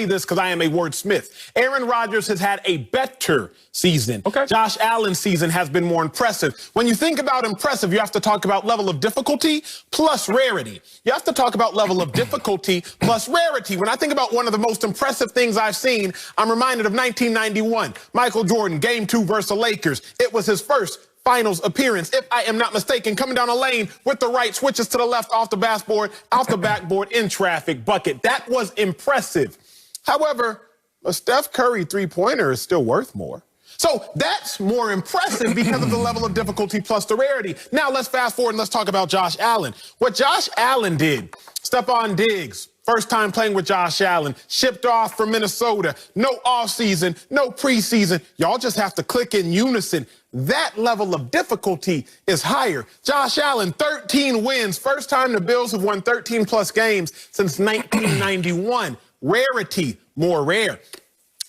this because I am a wordsmith. Aaron Rodgers has had a better season. Okay. Josh Allen's season has been more impressive. When you think about impressive, you have to talk about level of difficulty plus rarity. You have to talk about level of difficulty plus rarity. When I think about one of the most impressive things I've seen, I'm reminded of 1991. Michael Jordan, Game 2 versus the Lakers. It was his first finals appearance, if I am not mistaken, coming down a lane with the right, switches to the left, off the backboard in traffic, bucket. That was impressive. However, a Steph Curry three-pointer is still worth more. So that's more impressive because of the level of difficulty plus the rarity. Now let's fast forward and let's talk about Josh Allen. What Josh Allen did, Stephon Diggs, first time playing with Josh Allen, shipped off from Minnesota, no offseason, no preseason. Y'all just have to click in unison. That level of difficulty is higher. Josh Allen, 13 wins. First time the Bills have won 13-plus games since 1991. Rarity, more rare.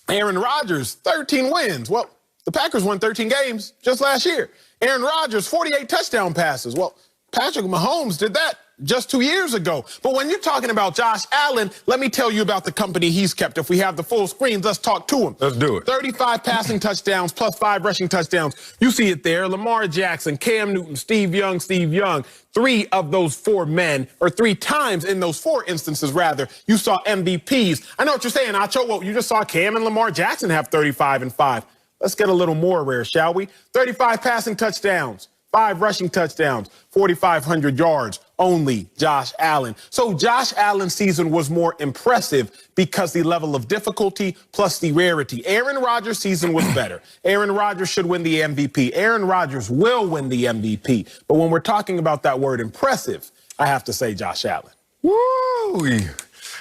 Aaron Rodgers, 13 wins. Well, the Packers won 13 games just last year. Aaron Rodgers, 48 touchdown passes. Well, Patrick Mahomes did that just 2 years ago. But when you're talking about Josh Allen, let me tell you about the company he's kept. If we have the full screens, let's talk to him. Let's do it. 35 passing touchdowns plus 5 rushing touchdowns. You see it there. Lamar Jackson, Cam Newton, Steve Young. 3 of those 4 men, or 3 times in those 4 instances, rather, you saw MVPs. I know what you're saying, Acho. Well, you just saw Cam and Lamar Jackson have 35 and 5. Let's get a little more rare, shall we? 35 passing touchdowns, 5 rushing touchdowns, 4,500 yards. Only Josh Allen. So Josh Allen's season was more impressive because the level of difficulty plus the rarity. Aaron Rodgers' season was better. Aaron Rodgers should win the MVP. Aaron Rodgers will win the MVP. But when we're talking about that word impressive, I have to say Josh Allen. Woo!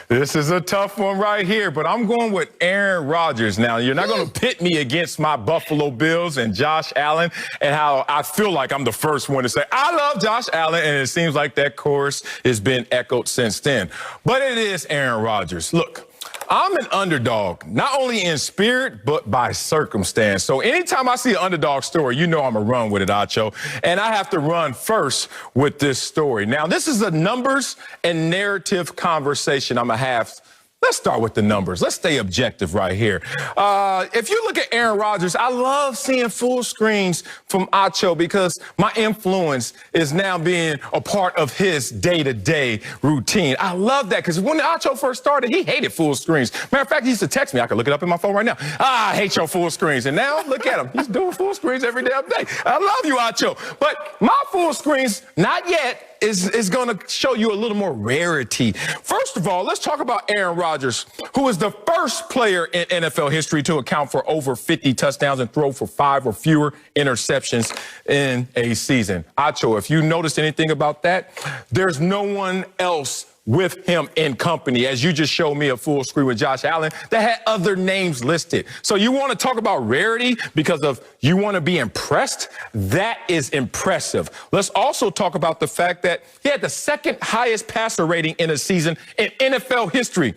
This is a tough one right here, but I'm going with Aaron Rodgers. Now, you're not going to pit me against my Buffalo Bills and Josh Allen and how I feel like I'm the first one to say, I love Josh Allen, and it seems like that chorus has been echoed since then. But it is Aaron Rodgers. Look, I'm an underdog, not only in spirit, but by circumstance. So anytime I see an underdog story, you know I'm going to run with it, Acho. And I have to run first with this story. Now, this is a numbers and narrative conversation I'm going to have. Let's start with the numbers. Let's stay objective right here. If you look at Aaron Rodgers, I love seeing full screens from Acho because my influence is now being a part of his day-to-day routine. I love that because when Acho first started, he hated full screens. Matter of fact, he used to text me. I can look it up in my phone right now. I hate your full screens. And now, look at him. He's doing full screens every damn day. I love you, Acho. But my full screens, not yet, is going to show you a little more rarity. First of all, let's talk about Aaron Rodgers, who is the first player in NFL history to account for over 50 touchdowns and throw for 5 or fewer interceptions in a season. Acho, if you noticed anything about that, there's no one else with him in company, as you just showed me a full screen with Josh Allen that had other names listed. So you want to talk about rarity because of you want to be impressed? That is impressive. Let's also talk about the fact that he had the 2nd highest passer rating in a season in NFL history.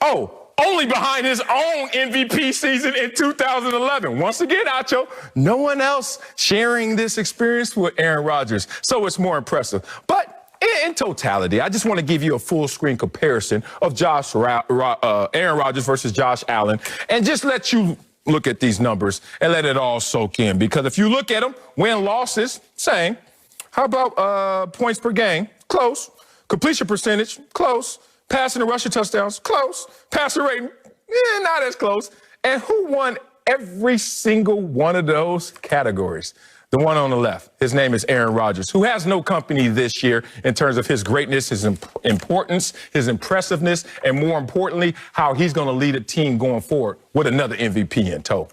Oh, only behind his own MVP season in 2011. Once again, Acho, no one else sharing this experience with Aaron Rodgers. So it's more impressive. But in totality, I just want to give you a full screen comparison of Aaron Rodgers versus Josh Allen and just let you look at these numbers and let it all soak in. Because if you look at them, win-losses, same. How about points per game? Close. Completion percentage? Close. Passing and rushing touchdowns? Close. Passer rating? Not as close. And who won every single one of those categories? The one on the left, his name is Aaron Rodgers, who has no company this year in terms of his greatness, his importance, his impressiveness, and more importantly, how he's going to lead a team going forward with another MVP in tow.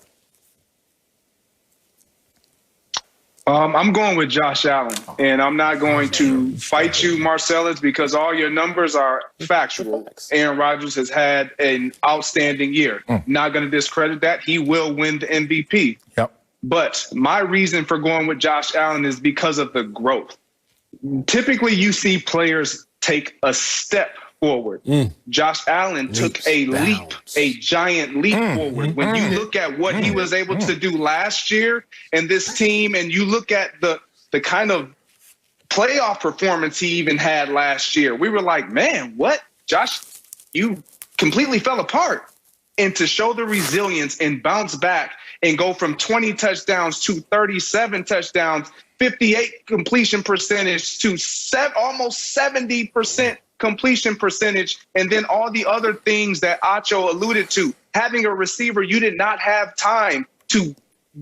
I'm going with Josh Allen, and I'm not going to fight you, Marcellus, because all your numbers are factual. Aaron Rodgers has had an outstanding year. Not going to discredit that. He will win the MVP. Yep. But my reason for going with Josh Allen is because of the growth. Typically, you see players take a step forward. Josh Allen took a leap, a giant leap forward. When you look at what he was able to do last year in this team, and you look at the kind of playoff performance he even had last year, we were like, man, what? Josh, you completely fell apart. and to show the resilience and bounce back and go from 20 touchdowns to 37 touchdowns, 58 completion percentage to almost 70% completion percentage, and then all the other things that Acho alluded to. Having a receiver you did not have time to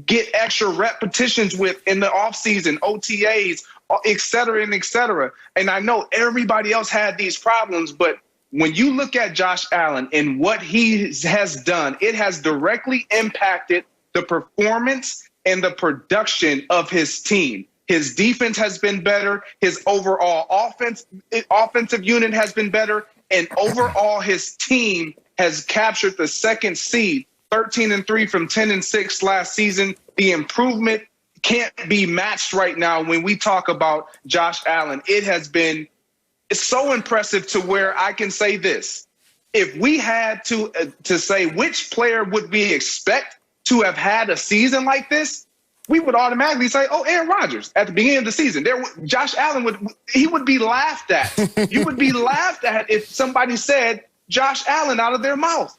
get extra repetitions with in the offseason, OTAs, et cetera, and et cetera. And I know everybody else had these problems, but when you look at Josh Allen and what he has done, it has directly impacted the performance and the production of his team. His defense has been better. His overall offensive unit has been better. And overall, his team has captured the second seed, 13-3 from 10-6 last season. The improvement can't be matched right now when we talk about Josh Allen. It's so impressive to where I can say this. If we had to say which player would we expect to have had a season like this, we would automatically say, oh, Aaron Rodgers at the beginning of the season. Josh Allen would be laughed at. You would be laughed at if somebody said Josh Allen out of their mouth.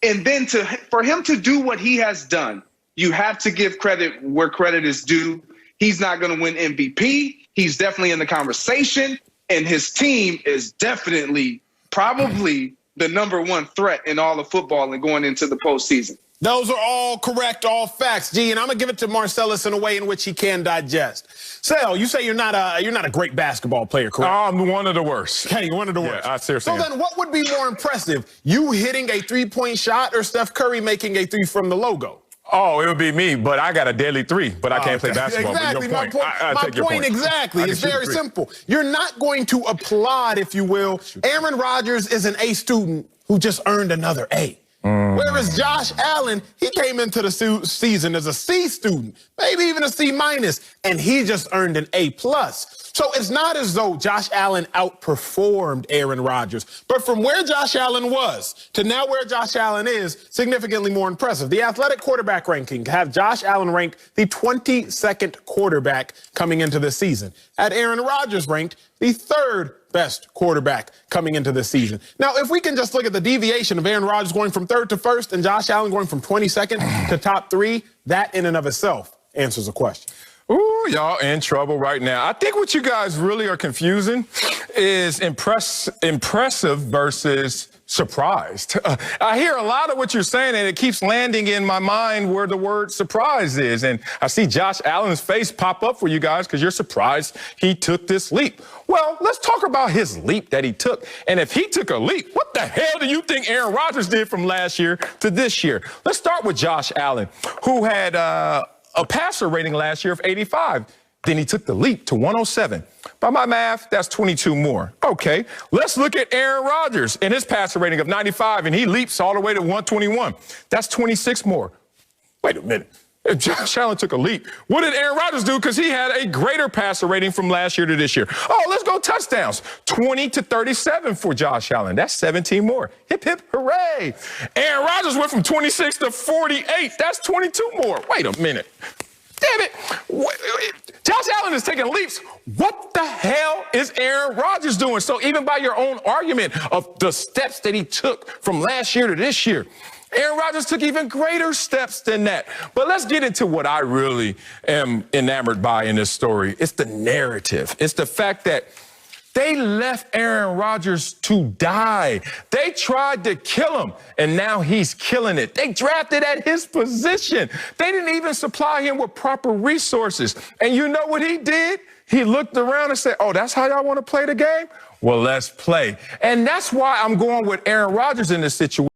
And then for him to do what he has done, you have to give credit where credit is due. He's not going to win MVP. He's definitely in the conversation. And his team is definitely probably the number one threat in all of football and going into the postseason. Those are all correct, all facts, G, and I'm gonna give it to Marcellus in a way in which he can digest. Sal, you say you're not a great basketball player, correct? I'm one of the worst. Okay, one of the worst. I seriously So then what would be more impressive, you hitting a three-point shot or Steph Curry making a three from the logo? Oh, it would be me, but I got a deadly three, but I can't play basketball. Exactly. But your point. Exactly. It's very simple. You're not going to applaud, if you will. Aaron Rodgers is an A student who just earned another A. Whereas Josh Allen, he came into the season as a C student, maybe even a C minus, and he just earned an A plus. So it's not as though Josh Allen outperformed Aaron Rodgers, but from where Josh Allen was to now where Josh Allen is, significantly more impressive. The Athletic quarterback ranking have Josh Allen ranked the 22nd quarterback coming into this season. Had Aaron Rodgers ranked the third best quarterback coming into this season. Now, if we can just look at the deviation of Aaron Rodgers going from third to first and Josh Allen going from 22nd to top three, that in and of itself answers a question. Ooh, y'all in trouble right now. I think what you guys really are confusing is impressive versus surprised. I hear a lot of what you're saying, and it keeps landing in my mind where the word surprise is. And I see Josh Allen's face pop up for you guys because you're surprised he took this leap. Well, let's talk about his leap that he took. And if he took a leap, what the hell do you think Aaron Rodgers did from last year to this year? Let's start with Josh Allen, who had a passer rating last year of 85. Then he took the leap to 107. By my math, that's 22 more. Okay, let's look at Aaron Rodgers and his passer rating of 95, and he leaps all the way to 121. That's 26 more. Wait a minute. If Josh Allen took a leap, what did Aaron Rodgers do? Because he had a greater passer rating from last year to this year. Oh, let's go touchdowns. 20 to 37 for Josh Allen. That's 17 more. Hip, hip, hooray. Aaron Rodgers went from 26 to 48. That's 22 more. Wait a minute. Damn it. Josh Allen is taking leaps. What the hell is Aaron Rodgers doing? So even by your own argument of the steps that he took from last year to this year, Aaron Rodgers took even greater steps than that. But let's get into what I really am enamored by in this story. It's the narrative. It's the fact that they left Aaron Rodgers to die. They tried to kill him, and now he's killing it. They drafted at his position. They didn't even supply him with proper resources. And you know what he did? He looked around and said, oh, that's how y'all want to play the game? Well, let's play. And that's why I'm going with Aaron Rodgers in this situation.